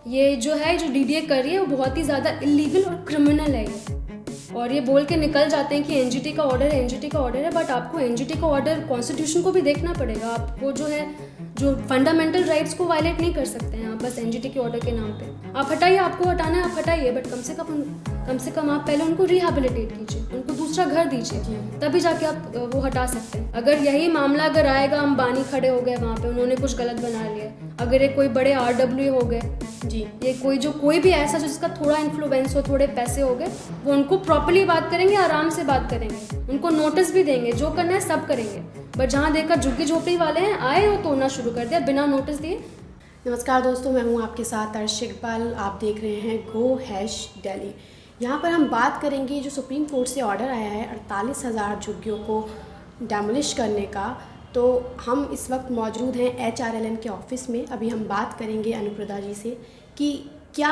ये जो है जो डीडीए कर रही है वो बहुत ही ज़्यादा इलीगल और क्रिमिनल है ये। और ये बोल के निकल जाते हैं कि एनजीटी का ऑर्डर है, एनजीटी का ऑर्डर है, बट आपको एनजीटी का ऑर्डर कॉन्स्टिट्यूशन को भी देखना पड़ेगा। आपको जो है जो फंडामेंटल राइट्स को वायलेट नहीं कर सकते हैं आप बस एनजीटी के ऑर्डर के नाम पे। आप हटाइए, आपको हटाना है आप हटाइए, बट कम से कम आप पहले उनको रिहेबिलिटेट कीजिए, उनको दूसरा घर दीजिए, तभी जाके आप वो हटा सकते हैं। अगर यही मामला अगर आएगा, अंबानी खड़े हो गए वहाँ पे, उन्होंने कुछ गलत बना लिया, अगर ये कोई बड़े RW हो गए जी, ये कोई भी ऐसा जिसका थोड़ा इन्फ्लुएंस हो, थोड़े पैसे हो गए, वो उनको प्रॉपर्ली बात करेंगे, आराम से बात करेंगे, उनको नोटिस भी देंगे, जो करना है सब करेंगे। बट जहाँ देखकर झुग्गी झोपड़ी वाले हैं आए वो तोड़ना शुरू कर दिया बिना नोटिस दिए। नमस्कार दोस्तों, मैं हूँ आपके साथ अर्शिक इकबाल। आप देख रहे हैं GoHashDelhi। यहाँ पर हम बात करेंगे जो सुप्रीम कोर्ट से ऑर्डर आया है 48,000 झुग्गियों को डेमोलिश करने का। तो हम इस वक्त मौजूद हैं HRLN के ऑफिस में। अभी हम बात करेंगे अनुप्रदा जी से कि क्या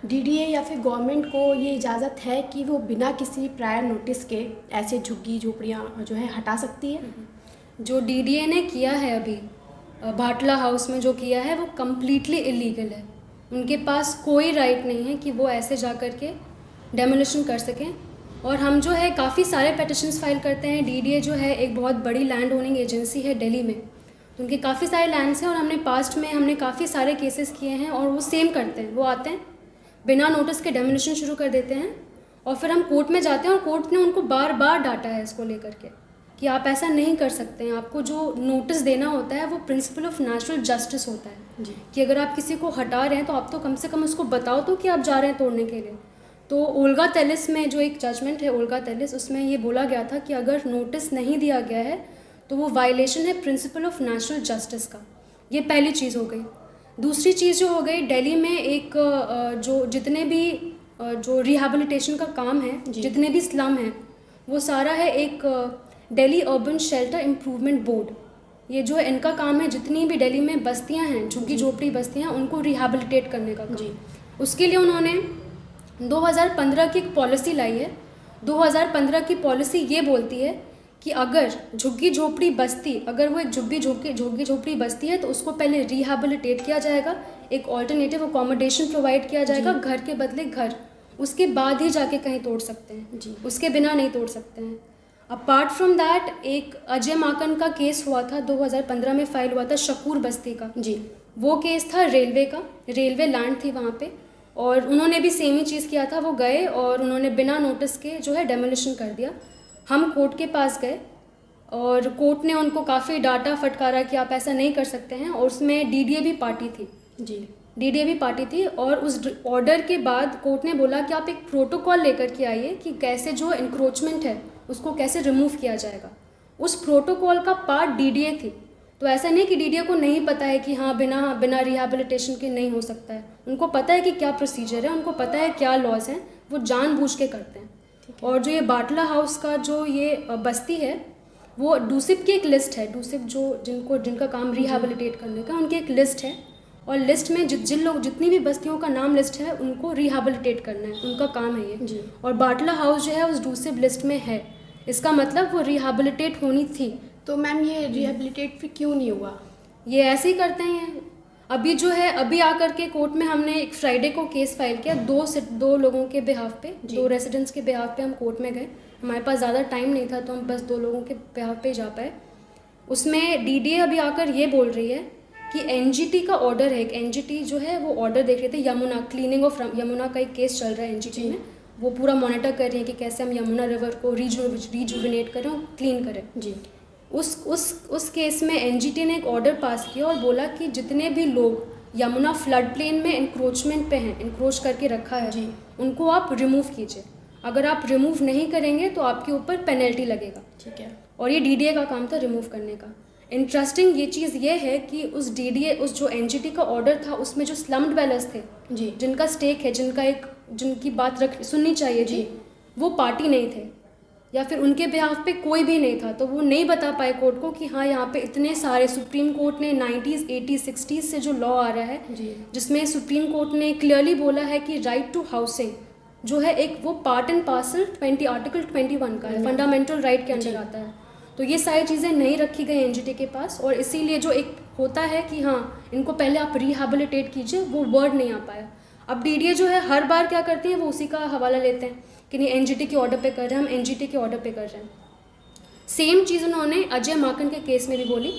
DDA या फिर गवर्नमेंट को ये इजाज़त है कि वो बिना किसी प्रायर नोटिस के ऐसे झुग्गी झोपड़ियाँ जो है हटा सकती है। जो DDA ने किया है अभी भाटला हाउस में जो किया है वो कम्प्लीटली इलीगल है। उनके पास कोई राइट नहीं है कि वो ऐसे जा कर के डेमोलिशन कर सकें। और हम जो है काफ़ी सारे पेटिशन्स फाइल करते हैं। DDA जो है एक बहुत बड़ी लैंड ओनिंग एजेंसी है दिल्ली में, तो उनके काफ़ी सारे लैंड्स हैं और हमने पास्ट में काफ़ी सारे केसेस किए हैं और वो सेम करते हैं। वो आते हैं बिना नोटिस के डेमोलिशन शुरू कर देते हैं और फिर हम कोर्ट में जाते हैं और कोर्ट ने उनको बार बार डांटा है इसको लेकर के कि आप ऐसा नहीं कर सकते हैं। आपको जो नोटिस देना होता है वो प्रिंसिपल ऑफ नेचुरल जस्टिस होता है जी, कि अगर आप किसी को हटा रहे हैं तो आप तो कम से कम उसको बताओ तो कि आप जा रहे हैं तोड़ने के लिए। तो ओल्गा तेलिस में जो एक जजमेंट है ओल्गा तेलिस, उसमें ये बोला गया था कि अगर नोटिस नहीं दिया गया है तो वो वायलेशन है प्रिंसिपल ऑफ नेचुरल जस्टिस का। ये पहली चीज़ हो गई। दूसरी चीज़ जो हो गई, दिल्ली में एक जो जितने भी जो रिहेबिलिटेशन का काम है, जितने भी स्लम हैं, वो सारा है एक Delhi urban shelter improvement board. ये जो है इनका काम है, जितनी भी दिल्ली में बस्तियां हैं, झुग्गी झोपड़ी बस्तियां, उनको रिहेबिलिटेट करने का काम। उसके लिए उन्होंने 2015 की एक पॉलिसी लाई है। 2015 की पॉलिसी ये बोलती है कि अगर झुग्गी झोपड़ी बस्ती, अगर वो एक झुग्गी झोपड़ी बस्ती है तो उसको पहले रिहेबिलिटेट किया जाएगा, एक ऑल्टरनेटिव अकोमोडेशन प्रोवाइड किया जाएगा, घर के बदले घर, उसके बाद ही जाके कहीं तोड़ सकते हैं जी, उसके बिना नहीं तोड़ सकते हैं। अपार्ट फ्रॉम दैट, एक अजय माकन का केस हुआ था 2015 में फाइल हुआ था शकूर बस्ती का जी। वो केस था रेलवे का, रेलवे लैंड थी वहाँ पे और उन्होंने भी सेम ही चीज़ किया था। वो गए और उन्होंने बिना नोटिस के जो है डेमोलिशन कर दिया। हम कोर्ट के पास गए और कोर्ट ने उनको काफ़ी डांटा फटकारा कि आप ऐसा नहीं कर सकते हैं, और उसमें DDA भी पार्टी थी जी, DDA भी पार्टी थी। और उस ऑर्डर के बाद कोर्ट ने बोला कि आप एक प्रोटोकॉल लेकर के आइए कि कैसे जो इंक्रोचमेंट है उसको कैसे रिमूव किया जाएगा। उस प्रोटोकॉल का पार्ट DDA थी। तो ऐसा नहीं कि DDA को नहीं पता है कि हाँ बिना रिहेबिलिटेशन के नहीं हो सकता है। उनको पता है कि क्या प्रोसीजर है, उनको पता है क्या लॉज हैं, वो जानबूझ के करते हैं। और जो ये भाटला हाउस का जो ये बस्ती है, वो डूसिप की एक लिस्ट है। डूसिप जिनका काम रिहेबिलिटेट करने का, उनकी एक लिस्ट है और लिस्ट में जितनी भी बस्तियों का नाम लिस्ट है उनको रिहेबिलिटेट करना है, उनका काम है ये जी। और भाटला हाउस जो है उस डूसिप लिस्ट में है, इसका मतलब वो रिहेबिलिटेट होनी थी। तो मैम ये रिहेबिलिटेट फिर क्यों नहीं हुआ? ये ऐसे ही करते हैं। अभी आकर के कोर्ट में हमने एक फ्राइडे को केस फाइल किया, दो लोगों के बिहाफ पे, 2 रेसिडेंट्स के बिहाफ पे हम कोर्ट में गए। हमारे पास ज़्यादा टाइम नहीं था तो हम बस 2 लोगों के बिहाफ पे जा पाए। उसमें DDA अभी आकर ये बोल रही है कि NGT का ऑर्डर है, एक NGT जो है वो ऑर्डर देख रहे थे, यमुना क्लीनिंग ऑफ यमुना का एक केस चल रहा है NGT में। वो पूरा मॉनिटर कर रही है कि कैसे हम यमुना रिवर को रिजुविनेट करें और क्लीन करें जी। उस केस में NGT ने एक ऑर्डर पास किया और बोला कि जितने भी लोग यमुना फ्लड प्लेन में इंक्रोचमेंट पे हैं, इंक्रोच करके रखा है जी, उनको आप रिमूव कीजिए। अगर आप रिमूव नहीं करेंगे तो आपके ऊपर पेनल्टी लगेगा, ठीक है। और ये DDA का काम था रिमूव करने का। इंटरेस्टिंग ये चीज़ ये है कि उस जो NGT का ऑर्डर था उसमें जो स्लम ड्वेलर्स थे जी, जिनका स्टेक है, जिनकी बात सुननी चाहिए जी, वो पार्टी नहीं थे या फिर उनके बिहाफ पे कोई भी नहीं था। तो वो नहीं बता पाए कोर्ट को कि हाँ यहाँ पे इतने सारे, सुप्रीम कोर्ट ने 90s 80s 60s से जो लॉ आ रहा है जिसमें सुप्रीम कोर्ट ने क्लियरली बोला है कि राइट टू हाउसिंग जो है एक वो पार्ट एंड पार्सल आर्टिकल 21 का है, फंडामेंटल राइट के अंदर आता है। तो ये सारी चीज़ें नहीं रखी गई NGT के पास और इसीलिए जो एक होता है कि हाँ इनको पहले आप रिहेबिलिटेट कीजिए, वो वर्ड नहीं आ पाया। अब डीडीए जो है हर बार क्या करती है, वो उसी का हवाला लेते हैं कि नहीं एनजीटी के ऑर्डर पे कर रहे हैं, हम एनजीटी के ऑर्डर पे कर रहे हैं। सेम चीज़ उन्होंने अजय माकन के केस में भी बोली।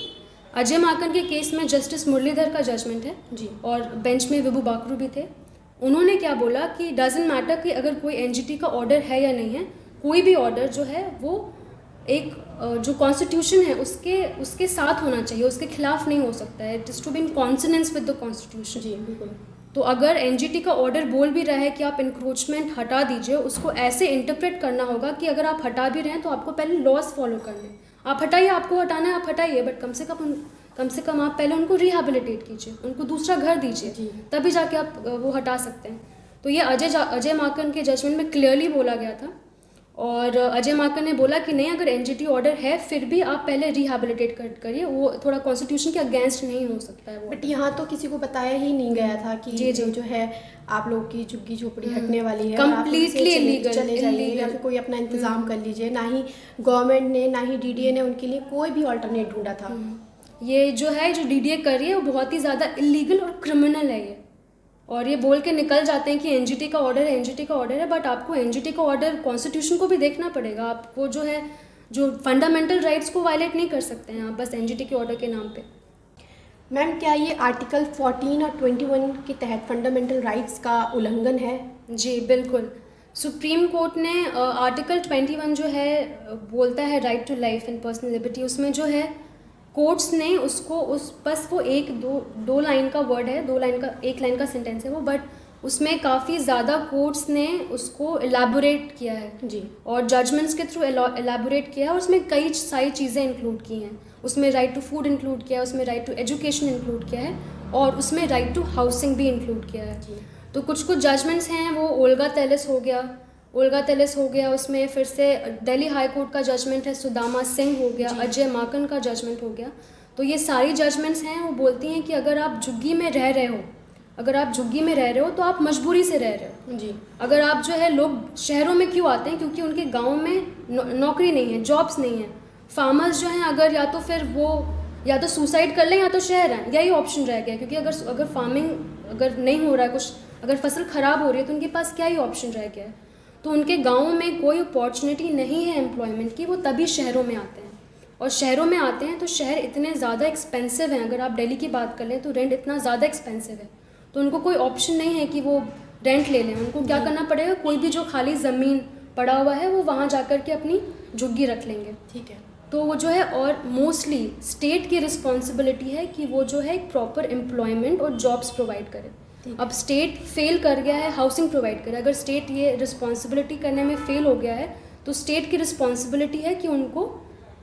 अजय माकन के केस में जस्टिस मुरलीधर का जजमेंट है जी, और बेंच में विभू बाकरू भी थे। उन्होंने क्या बोला कि डजेंट मैटर कि अगर कोई एनजीटी का ऑर्डर है या नहीं है, कोई भी ऑर्डर जो है वो एक जो कॉन्स्टिट्यूशन है उसके साथ होना चाहिए, उसके खिलाफ नहीं हो सकता है। It is to be in consonance with the constitution. जी बिल्कुल। तो अगर एनजीटी का ऑर्डर बोल भी रहा है कि आप इंक्रोचमेंट हटा दीजिए, उसको ऐसे इंटरप्रेट करना होगा कि अगर आप हटा भी रहे हैं तो आपको पहले लॉज फॉलो करने, आप हटाइए, आपको हटाना है आप हटाइए, बट कम से कम आप पहले उनको रिहेबिलिटेट कीजिए, उनको दूसरा घर दीजिए, तभी जाके आप वो हटा सकते हैं। तो ये अजय माकन के जजमेंट में क्लियरली बोला गया था। और अजय माकन ने बोला कि नहीं, अगर एनजीटी ऑर्डर है फिर भी आप पहले रिहेबिलिटेट करिए, वो थोड़ा कॉन्स्टिट्यूशन के अगेंस्ट नहीं हो सकता है वो। बट यहाँ तो किसी को बताया ही नहीं गया था कि जी। जो है आप लोग की झुग्गी झोपड़ी हटने वाली है, कंप्लीटली इलीगल चले जाइए या फिर कोई अपना इंतजाम कर लीजिए। ना ही गवर्नमेंट ने ना ही डीडीए ने उनके लिए कोई भी अल्टरनेट ढूंढा था। ये जो डीडीए कर रही है वो बहुत ही ज़्यादा इलीगल और क्रिमिनल है ये, और ये बोल के निकल जाते हैं कि एनजीटी का ऑर्डर है, बट आपको एनजीटी का ऑर्डर कॉन्स्टिट्यूशन को भी देखना पड़ेगा। आपको जो फंडामेंटल राइट्स को वायलेट नहीं कर सकते हैं आप बस एनजीटी के ऑर्डर के नाम पे। मैम, क्या ये आर्टिकल 14 और 21 के तहत फंडामेंटल राइट्स का उल्लंघन है? जी बिल्कुल। सुप्रीम कोर्ट ने आर्टिकल 21 जो है बोलता है right to life and personal liberty, उसमें जो है कोर्ट्स ने उसको बस वो दो लाइन का वर्ड है, एक लाइन का सेंटेंस है वो, बट उसमें काफ़ी ज़्यादा कोर्ट्स ने उसको एलैबोरेट किया है जी, और जजमेंट्स के थ्रू एलैबोरेट किया है, और उसमें कई सारी चीज़ें इंक्लूड की हैं। उसमें राइट टू फूड इंक्लूड किया है, उसमें राइट टू एजुकेशन इंक्लूड किया है, और उसमें राइट टू हाउसिंग भी इंक्लूड किया है। तो कुछ जजमेंट्स हैं, वो ओल्गा तेलिस हो गया, उसमें फिर से दिल्ली हाई कोर्ट का जजमेंट है, सुदामा सिंह हो गया, अजय माकन का जजमेंट हो गया। तो ये सारी जजमेंट्स हैं, वो बोलती हैं कि अगर आप झुग्गी में रह रहे हो तो आप मजबूरी से रह रहे हो। जी, अगर आप जो है, लोग शहरों में क्यों आते हैं, क्योंकि उनके गाँव में नौकरी नहीं है, जॉब्स नहीं है। फार्मर्स जो हैं अगर या तो फिर वो या तो सुसाइड कर लें या तो शहर आएँ, यही ऑप्शन रह गया, क्योंकि अगर फार्मिंग अगर नहीं हो रहा है, कुछ अगर फसल ख़राब हो रही है तो उनके पास क्या ही ऑप्शन रह गया है। तो उनके गाँव में कोई अपॉर्चुनिटी नहीं है एम्प्लॉयमेंट की, वो तभी शहरों में आते हैं। और शहरों में आते हैं तो शहर इतने ज़्यादा एक्सपेंसिव हैं, अगर आप दिल्ली की बात कर लें तो रेंट इतना ज़्यादा एक्सपेंसिव है, तो उनको कोई ऑप्शन नहीं है कि वो रेंट ले लें। उनको क्या करना पड़ेगा, कोई भी जो खाली ज़मीन पड़ा हुआ है वो वहाँ जा कर के अपनी झुग्गी रख लेंगे। ठीक है। तो वो जो है, और मोस्टली स्टेट की रिस्पॉन्सिबिलिटी है कि वो जो है एक प्रॉपर एम्प्लॉयमेंट और जॉब्स प्रोवाइड करे। अब स्टेट फेल कर गया है हाउसिंग प्रोवाइड करे। अगर स्टेट ये रिस्पॉन्सिबिलिटी करने में फेल हो गया है तो स्टेट की रिस्पॉन्सिबिलिटी है कि उनको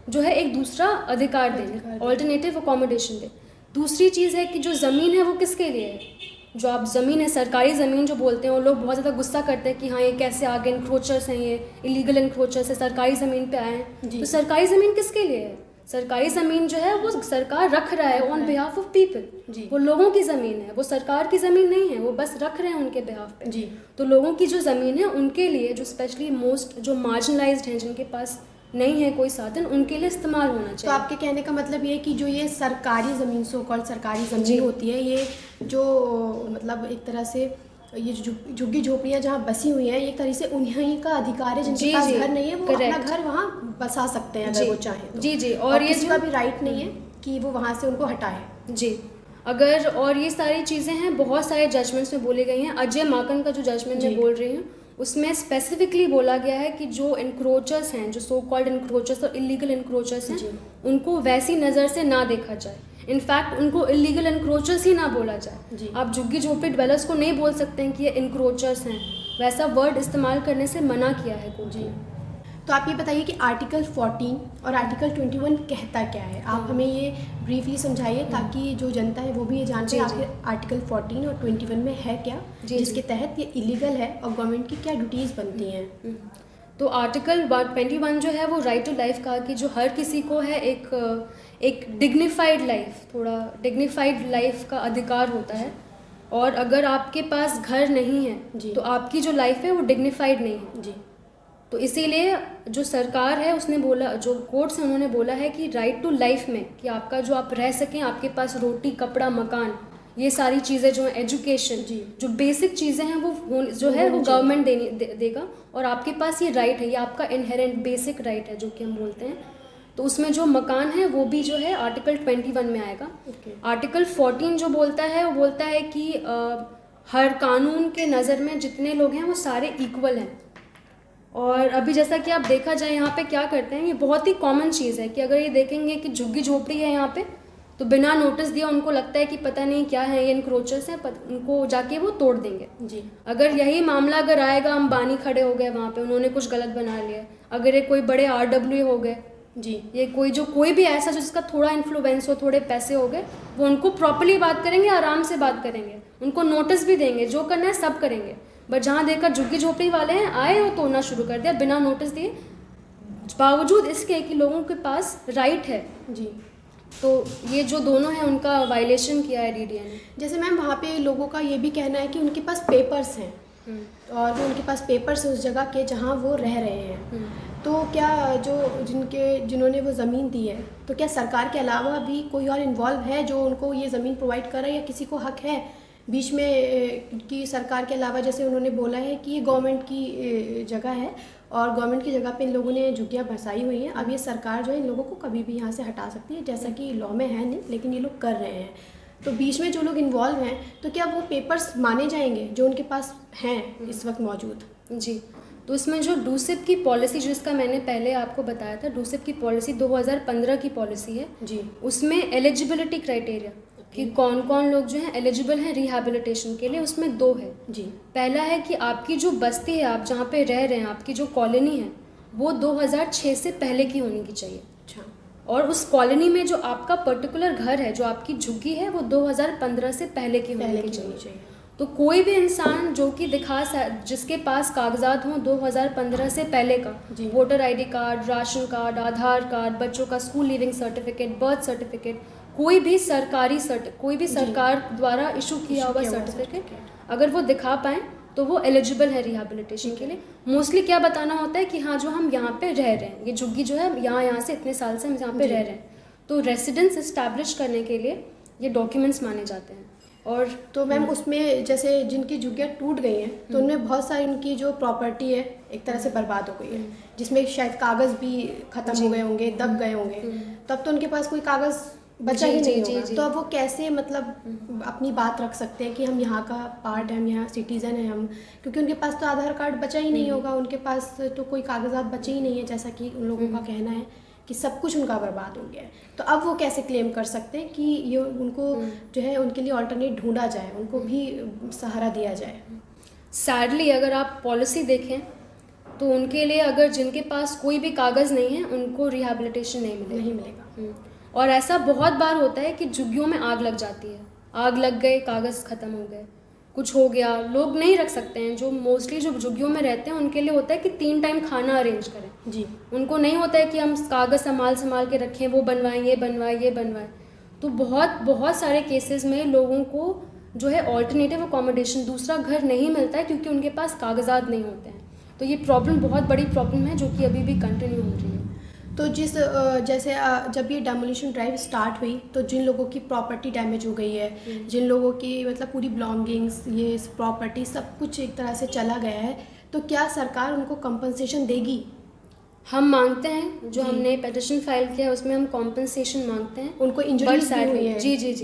जो है एक दूसरा अधिकार दें, ऑल्टरनेटिव अकोमोडेशन दें। दूसरी चीज़ है कि जो ज़मीन है वो किसके लिए है। जो आप ज़मीन है, सरकारी ज़मीन जो बोलते हैं, वो लोग बहुत ज़्यादा गुस्सा करते हैं कि हाँ ये कैसे आ गए, इंक्रोचर्स हैं, ये इलीगल इंक्रोचर्स है, सरकारी ज़मीन पे आए हैं। तो सरकारी ज़मीन किसके लिए है? सरकारी ज़मीन जो है वो सरकार रख रहा है ऑन बिहाफ ऑफ पीपल। वो लोगों की ज़मीन है, वो सरकार की ज़मीन नहीं है, वो बस रख रहे हैं उनके बिहाफ पे। जी, तो लोगों की जो ज़मीन है उनके लिए, जो स्पेशली मोस्ट जो मार्जिनलाइज्ड हैं, जिनके पास नहीं है कोई साधन, उनके लिए इस्तेमाल होना चाहिए। तो आपके कहने का मतलब ये है कि जो ये सरकारी ज़मीन, सो कॉल्ड सरकारी ज़मीन होती है, ये जो मतलब एक तरह से ये जो झुग्गी झोपड़ियाँ जहाँ बसी हुई हैं, एक तरह से उन्हीं का अधिकार है। जिनके पास घर नहीं है वो अपना घर वहाँ बसा सकते हैं अगर वो चाहें तो। जी। और ये किसी का भी राइट नहीं है कि वो वहाँ से उनको हटाए। जी, अगर और ये सारी चीज़ें हैं, बहुत सारे जजमेंट्स में बोली गई हैं। अजय माकन का जो जजमेंट मैं बोल रही हूँ उसमें स्पेसिफिकली बोला गया है कि जो इंक्रोचर्स हैं, जो सो कॉल्ड इंक्रोचर्स और इलीगल इंक्रोचर्स हैं, उनको वैसी नज़र से ना देखा जाए। इनफैक्ट उनको इलीगल इंक्रोचर्स ही ना बोला जाए। आप झुग्गी झोपड़ी डेवलपर्स को नहीं बोल सकते हैं कि ये इंक्रोचर्स हैं, वैसा वर्ड इस्तेमाल करने से मना किया है कोर्ट ने। तो आप ये बताइए कि आर्टिकल 14 और आर्टिकल 21 कहता क्या है? आप हमें ये ब्रीफली समझाइए ताकि जो जनता है वो भी ये जान पाए आखिर आर्टिकल 14 और 21 में है क्या, जिसके तहत ये इलीगल है और गवर्नमेंट की क्या ड्यूटीज़ बनती हैं। तो आर्टिकल 21 जो है वो राइट टू लाइफ कहा कि जो हर किसी को है एक डिग्निफाइड लाइफ, थोड़ा डिग्निफाइड लाइफ का अधिकार होता है। और अगर आपके पास घर नहीं है तो आपकी जो लाइफ है वो डिग्निफाइड नहीं है। जी, तो इसीलिए जो सरकार है उसने बोला, जो कोर्ट से उन्होंने बोला है कि राइट टू लाइफ में कि आपका जो आप रह सकें, आपके पास रोटी, कपड़ा, मकान, ये सारी चीज़ें जो है, एजुकेशन, जी। जो बेसिक चीज़ें हैं वो जो है वो गवर्नमेंट देगा, और आपके पास ये राइट है, ये आपका इनहेरेंट बेसिक राइट है जो कि हम बोलते हैं। तो उसमें जो मकान है वो भी जो है आर्टिकल 21 में आएगा। आर्टिकल 14 जो बोलता है वो बोलता है कि हर कानून के नज़र में जितने लोग हैं वो सारे इक्वल हैं। और अभी जैसा कि आप देखा जाए यहाँ पे क्या करते हैं, ये बहुत ही कॉमन चीज़ है कि अगर ये देखेंगे कि झुग्गी झोपड़ी है यहाँ पे, तो बिना नोटिस दिया उनको लगता है कि पता नहीं क्या है, ये इनक्रोचर्स हैं, उनको जाके वो तोड़ देंगे जी। अगर यही मामला अगर आएगा, अंबानी खड़े हो गए वहाँ पे, उन्होंने कुछ गलत बना लिया, अगर ये कोई बड़े RW हो गए जी, ये कोई भी ऐसा जिसका थोड़ा इन्फ्लुएंस हो, थोड़े पैसे हो गए, वो उनको प्रॉपर्ली बात करेंगे, आराम से बात करेंगे, उनको नोटिस भी देंगे, जो करना है सब करेंगे। बट जहाँ देखकर झुग्गी झोपड़ी वाले हैं आए वो तोड़ना शुरू कर दिया बिना नोटिस दिए, बावजूद इसके कि लोगों के पास राइट है। जी। तो ये जो दोनों हैं उनका वायलेशन किया है DDA ने। जैसे मैम वहाँ पे लोगों का ये भी कहना है कि उनके पास पेपर्स हैं और वो उनके पास पेपर्स हैं उस जगह के जहाँ वो रह रहे हैं, तो क्या जो जिन्होंने वो ज़मीन दी है, तो क्या सरकार के अलावा भी कोई और इन्वॉल्व है जो उनको ये ज़मीन प्रोवाइड कर रहा है, या किसी को हक है बीच में कि सरकार के अलावा? जैसे उन्होंने बोला है कि ये गवर्नमेंट की जगह है और गवर्नमेंट की जगह पे इन लोगों ने झुग्गियाँ बसाई हुई हैं, अब ये सरकार जो है इन लोगों को कभी भी यहाँ से हटा सकती है, जैसा कि लॉ में है नहीं, लेकिन ये लोग कर रहे हैं। तो बीच में जो लोग इन्वॉल्व हैं, तो क्या वो पेपर्स माने जाएंगे जो उनके पास हैं इस वक्त मौजूद? जी, तो इसमें जो डूसिप की पॉलिसी, जिसका मैंने पहले आपको बताया था, डूसिप की पॉलिसी 2015 की पॉलिसी है जी। उसमें एलिजिबिलिटी क्राइटेरिया कि कौन कौन लोग जो हैं एलिजिबल हैं रिहैबिलिटेशन के लिए, उसमें 2 है। जी। पहला है कि आपकी जो बस्ती है, आप जहाँ पे रह रहे हैं, आपकी जो कॉलोनी है, वो 2006 से पहले की होनी की चाहिए। अच्छा। और उस कॉलोनी में जो आपका पर्टिकुलर घर है, जो आपकी झुग्गी है, वो 2015 से पहले की होनी की चाहिए। तो कोई भी इंसान जो कि जिसके पास कागजात हों 2015 से पहले का, voter ID card, ration card, Aadhaar card, बच्चों का school leaving certificate, birth certificate, कोई भी सरकार द्वारा इशू किया हुआ सर्टिफिकेट अगर वो दिखा पाएँ तो वो एलिजिबल है रिहैबिलिटेशन के लिए। मोस्टली क्या बताना होता है कि हाँ जो हम यहाँ पे रह रहे हैं, ये झुग्गी जो है यहाँ से इतने साल से हम यहाँ पे रह रहे हैं, तो रेसिडेंस इस्टेब्लिश करने के लिए ये डॉक्यूमेंट्स माने जाते हैं। और तो मैम उसमें जैसे जिनकी झुग्गियाँ टूट गई हैं, तो उनमें बहुत सारी उनकी जो प्रॉपर्टी है एक तरह से बर्बाद हो गई है, जिसमें शायद कागज़ भी ख़त्म हो गए होंगे, दब गए होंगे, तब तो उनके पास कोई कागज़ बचा ही नहीं होगा। तो अब वो कैसे मतलब अपनी बात रख सकते हैं कि हम यहाँ का पार्ट है, हम यहाँ सिटीज़न है हम, क्योंकि उनके पास तो आधार कार्ड बचा ही नहीं होगा, उनके पास तो कोई कागजात बचे ही नहीं है, जैसा कि उन लोगों का कहना है कि सब कुछ उनका बर्बाद हो गया है। तो अब वो कैसे क्लेम कर सकते हैं कि ये उनको जो है उनके लिए ऑल्टरनेट ढूंढा जाए, उनको भी सहारा दिया जाए? सैडली अगर आप पॉलिसी देखें तो उनके लिए, अगर जिनके पास कोई भी कागज़ नहीं है, उनको रिहैबिलिटेशन नहीं मिलेगा। और ऐसा बहुत बार होता है कि झुग्गियों में आग लग जाती है, आग लग गए, कागज़ ख़त्म हो गए, कुछ हो गया, लोग नहीं रख सकते हैं। जो मोस्टली जो झुग्गियों में रहते हैं उनके लिए होता है कि 3 टाइम खाना अरेंज करें। जी। उनको नहीं होता है कि हम कागज़ संभाल के रखें, वो बनवाएं, ये बनवाएं। तो बहुत सारे केसेस में लोगों को जो है ऑल्टरनेटिव अकोमोडेशन, दूसरा घर नहीं मिलता है क्योंकि उनके पास कागजात नहीं होते हैं। तो ये प्रॉब्लम बहुत बड़ी प्रॉब्लम है जो कि अभी भी कंटिन्यू हो रही है। तो जैसे जब ये डेमोलिशन ड्राइव स्टार्ट हुई, तो जिन लोगों की प्रॉपर्टी डैमेज हो गई है, जिन लोगों की मतलब पूरी बिलोंगिंग्स, ये प्रॉपर्टी सब कुछ एक तरह से चला गया है, तो क्या सरकार उनको कंपनसेशन देगी? हम मांगते हैं, जो हमने पिटिशन फाइल किया है उसमें हम कॉम्पनसेशन मांगते हैं। उनको इंजरीज हुई है?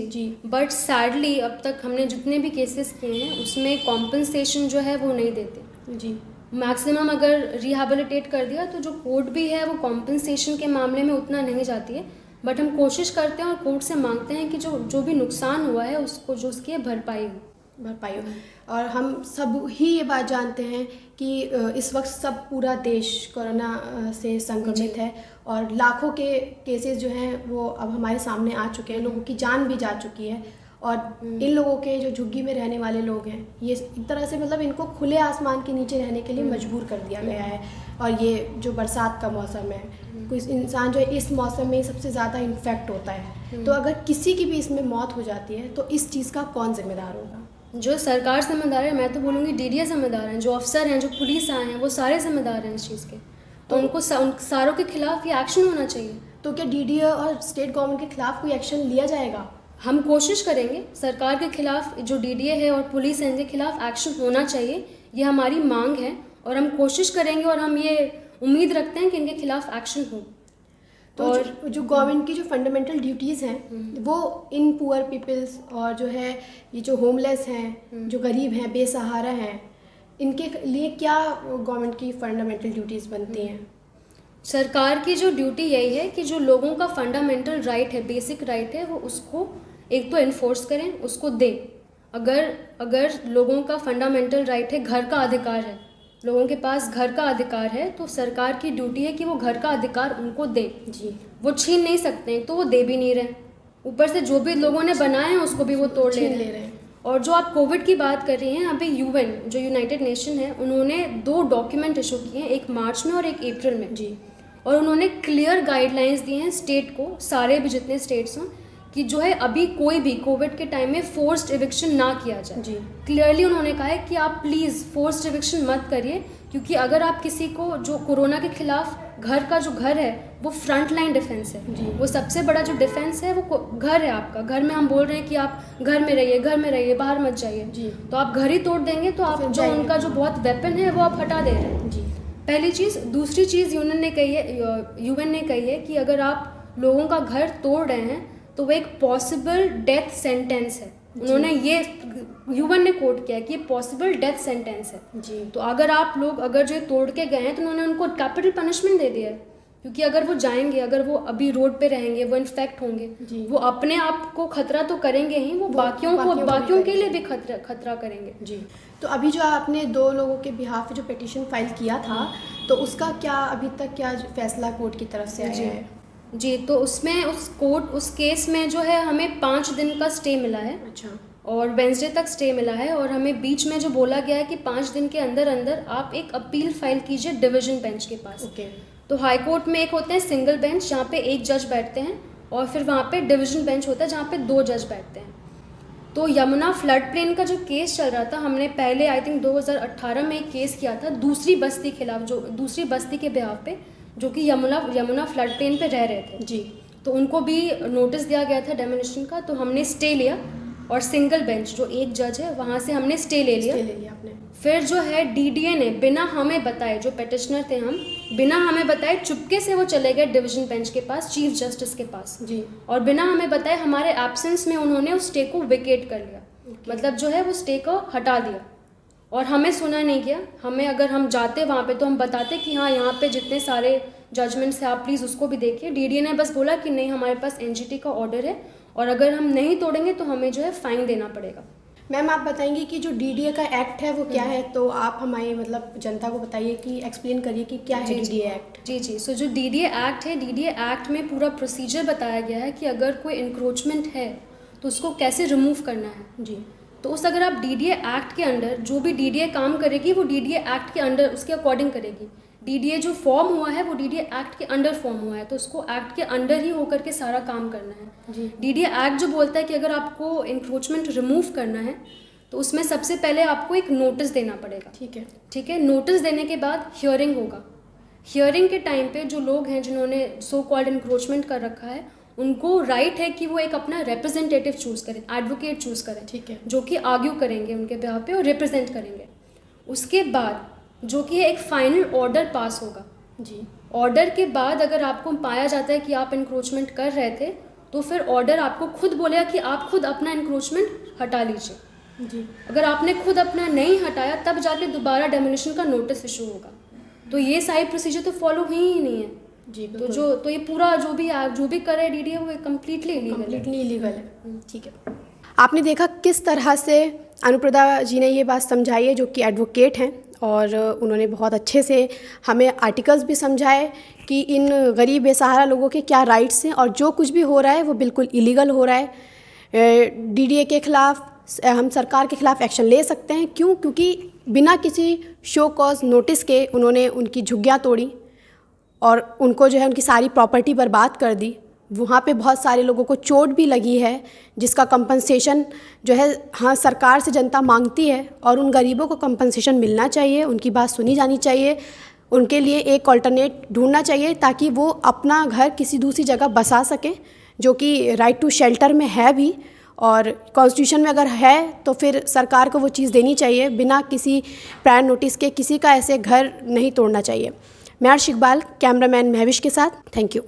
जी। बट सैडली अब तक हमने जितने भी केसेस किए हैं उसमें कॉम्पनसेशन जो है वो नहीं देते। जी। मैक्सिमम अगर रिहैबिलिटेट कर दिया तो जो कोर्ट भी है वो कॉम्पनसेशन के मामले में उतना नहीं जाती है, बट हम कोशिश करते हैं और कोर्ट से मांगते हैं कि जो भी नुकसान हुआ है उसको जो उसकी भरपाई हो। और हम सब ही ये बात जानते हैं कि इस वक्त पूरा देश कोरोना से संक्रमित है और लाखों के केसेस जो हैं वो अब हमारे सामने आ चुके हैं, लोगों की जान भी जा चुकी है, और इन लोगों के जो झुग्गी में रहने वाले लोग हैं, ये एक तरह से मतलब इनको खुले आसमान के नीचे रहने के लिए मजबूर कर दिया गया है। और ये जो बरसात का मौसम है, कोई इंसान जो है इस मौसम में सबसे ज़्यादा इन्फेक्ट होता है, तो अगर किसी की भी इसमें मौत हो जाती है तो इस चीज़ का कौन जिम्मेदार होगा? जो सरकार जिम्मेदार है, मैं तो बोलूँगी DDA जिम्मेदार हैं, जो अफसर हैं, जो पुलिस आए हैं, वो सारे जिम्मेदार हैं इस चीज़ के। तो उनको सारों के खिलाफ ये एक्शन होना चाहिए। तो क्या DDA और स्टेट गवर्नमेंट के खिलाफ कोई एक्शन लिया जाएगा? हम कोशिश करेंगे सरकार के खिलाफ, जो डीडीए है और पुलिस है, इनके खिलाफ एक्शन होना चाहिए, ये हमारी मांग है और हम कोशिश करेंगे और हम ये उम्मीद रखते हैं कि इनके खिलाफ एक्शन हो। तो और जो गवर्नमेंट की जो फंडामेंटल ड्यूटीज़ हैं वो इन पुअर पीपल्स और जो है ये जो होमलेस हैं, जो गरीब हैं, बेसहारा हैं, इनके लिए क्या गवर्नमेंट की फंडामेंटल ड्यूटीज़ बनती हैं? सरकार की जो ड्यूटी यही है कि जो लोगों का फंडामेंटल राइट है, बेसिक राइट है, वो उसको एक तो इन्फोर्स करें, उसको दें। अगर लोगों का फंडामेंटल राइट है, घर का अधिकार है, लोगों के पास घर का अधिकार है, तो सरकार की ड्यूटी है कि वो घर का अधिकार उनको दें। जी, वो छीन नहीं सकते, तो वो दे भी नहीं रहे, ऊपर से जो भी लोगों ने बनाए हैं उसको भी वो तोड़ ले छीन रहे हैं। और जो आप कोविड की बात कर रही हैं, अभी यूएन जो यूनाइटेड नेशन है, उन्होंने 2 डॉक्यूमेंट इशू किए हैं, एक मार्च में और एक अप्रैल में। जी, और उन्होंने क्लियर गाइडलाइंस दी हैं स्टेट को, सारे भी जितने स्टेट्स हों, कि जो है अभी कोई भी कोविड के टाइम में फोर्स्ड एविक्शन ना किया जाए। जी, क्लियरली उन्होंने कहा है कि आप प्लीज़ फोर्स्ड एविक्शन मत करिए, क्योंकि अगर आप किसी को, जो कोरोना के खिलाफ घर का जो घर है वो फ्रंट लाइन डिफेंस है, जी। वो सबसे बड़ा जो डिफेंस है वो घर है आपका। घर में हम बोल रहे हैं कि आप घर में रहिए, बाहर मत जाइए, जी। तो आप घर ही तोड़ देंगे तो आप जो उनका जो बहुत वेपन है वो आप हटा दे रहे हैं। जी, पहली चीज़। दूसरी चीज़ यूएन ने कही है कि अगर आप लोगों का घर तोड़ रहे हैं तो वो एक पॉसिबल डेथ सेंटेंस है। उन्होंने ये यूएन ने कोट किया कि ये पॉसिबल डेथ सेंटेंस है। जी, तो अगर आप लोग अगर जो तोड़ के गए हैं तो उन्होंने उनको कैपिटल पनिशमेंट दे दिया है, क्योंकि अगर वो जाएंगे, अगर वो अभी रोड पे रहेंगे, वो इन्फेक्ट होंगे, जी। वो अपने आप को खतरा तो करेंगे ही, वो बाकियों के लिए भी खतरा करेंगे। जी। तो अभी जो आपने 2 लोगों के बिहाफ जो पिटीशन फाइल किया था, तो उसका क्या अभी तक क्या फैसला कोर्ट की तरफ से आया है? जी, तो उसमें उस केस में जो है हमें 5 दिन का स्टे मिला है। अच्छा। और वेंसडे तक स्टे मिला है, और हमें बीच में जो बोला गया है कि 5 दिन के अंदर अंदर आप एक अपील फाइल कीजिए डिवीजन बेंच के पास। ओके। तो हाई कोर्ट में एक होते हैं सिंगल बेंच जहाँ पे 1 जज बैठते हैं, और फिर वहाँ पे डिवीजन बेंच होता है जहाँ पे 2 जज बैठते हैं। तो यमुना फ्लड प्लेन का जो केस चल रहा था, हमने पहले आई थिंक 2018 में एक केस किया था दूसरी बस्ती खिलाफ, जो दूसरी बस्ती के बिहाफ पे, जो कि यमुना फ्लड प्लेन पे रह रहे थे। जी। तो उनको भी नोटिस दिया गया था डेमोलिशन का, तो हमने स्टे लिया, और सिंगल बेंच जो 1 जज है वहाँ से हमने स्टे ले लिया आपने। फिर जो है डीडीए ने बिना हमें बताए, जो पेटिशनर थे हम, बिना हमें बताए चुपके से वो चले गए डिवीजन बेंच के पास, चीफ जस्टिस के पास। जी। और बिना हमें बताए हमारे एब्सेंस में उन्होंने उस स्टे को वेकेट कर लिया। मतलब जो है वो स्टे को हटा दिया, और हमें सुना नहीं गया। हमें, अगर हम जाते वहाँ पे तो हम बताते कि हाँ यहाँ पे जितने सारे जजमेंट्स हैं आप प्लीज़ उसको भी देखिए। डीडीए ने बस बोला कि नहीं, हमारे पास एनजीटी का ऑर्डर है, और अगर हम नहीं तोड़ेंगे तो हमें जो है फाइन देना पड़ेगा। मैम, आप बताएंगे कि जो डीडीए का एक्ट है वो क्या है? तो आप हमारे मतलब जनता को बताइए कि एक्सप्लेन करिए कि क्या है डीडीए एक्ट। जी। सो जो डीडीए एक्ट है, डीडीए एक्ट में पूरा प्रोसीजर बताया गया है कि अगर कोई इंक्रोचमेंट है तो उसको कैसे रिमूव करना है। जी। तो उस, अगर आप डीडीए एक्ट के अंडर, जो भी डीडीए काम करेगी वो डीडीए एक्ट के अंडर उसके अकॉर्डिंग करेगी। डीडीए जो फॉर्म हुआ है वो डीडीए एक्ट के अंडर फॉर्म हुआ है, तो उसको एक्ट के अंडर ही होकर के सारा काम करना है। जी। डीडीए एक्ट जो बोलता है कि अगर आपको इंक्रोचमेंट रिमूव करना है तो उसमें सबसे पहले आपको एक नोटिस देना पड़ेगा। ठीक है। नोटिस देने के बाद हियरिंग होगा। हियरिंग के टाइम पे जो लोग हैं जिन्होंने सो कॉल्ड इंक्रोचमेंट कर रखा है, उनको राइट है कि वो एक अपना रिप्रेजेंटेटिव चूज़ करें, एडवोकेट चूज़ करें। ठीक है। जो कि आर्ग्यू करेंगे उनके बिहाफ पे और रिप्रेजेंट करेंगे। उसके बाद जो कि एक फाइनल ऑर्डर पास होगा। जी। ऑर्डर के बाद अगर आपको पाया जाता है कि आप इंक्रोचमेंट कर रहे थे, तो फिर ऑर्डर आपको खुद बोलेगा कि आप खुद अपना इंक्रोचमेंट हटा लीजिए। जी। अगर आपने खुद अपना नहीं हटाया तब जाके दोबारा डेमोलिशन का नोटिस इशू होगा। तो ये सारी प्रोसीजर तो फॉलो हुई ही नहीं है। जी। तो ये पूरा जो भी करे डीडीए वो कम्प्लीटली इलीगल है। ठीक है। आपने देखा किस तरह से अनुप्रदा जी ने ये बात समझाई है, जो कि एडवोकेट हैं, और उन्होंने बहुत अच्छे से हमें आर्टिकल्स भी समझाए कि इन गरीब बेसहारा लोगों के क्या राइट्स हैं, और जो कुछ भी हो रहा है वो बिल्कुल इलीगल हो रहा है। डीडीए के ख़िलाफ़ हम सरकार के ख़िलाफ़ एक्शन ले सकते हैं। क्योंकि बिना किसी शो कॉज नोटिस के उन्होंने उनकी झुग्गियाँ तोड़ी और उनको जो है उनकी सारी प्रॉपर्टी बर्बाद कर दी। वहाँ पे बहुत सारे लोगों को चोट भी लगी है, जिसका कंपनसेशन जो है हाँ सरकार से जनता मांगती है, और उन गरीबों को कंपनसेशन मिलना चाहिए, उनकी बात सुनी जानी चाहिए, उनके लिए एक ऑल्टरनेट ढूंढना चाहिए ताकि वो अपना घर किसी दूसरी जगह बसा सकें, जो कि राइट टू शेल्टर में है भी। और कॉन्स्टिट्यूशन में अगर है तो फिर सरकार को वो चीज़ देनी चाहिए, बिना किसी प्रायर नोटिस के किसी का ऐसे घर नहीं तोड़ना चाहिए। मैं अर्श इकबाल, कैमरामैन महविश के साथ, थैंक यू।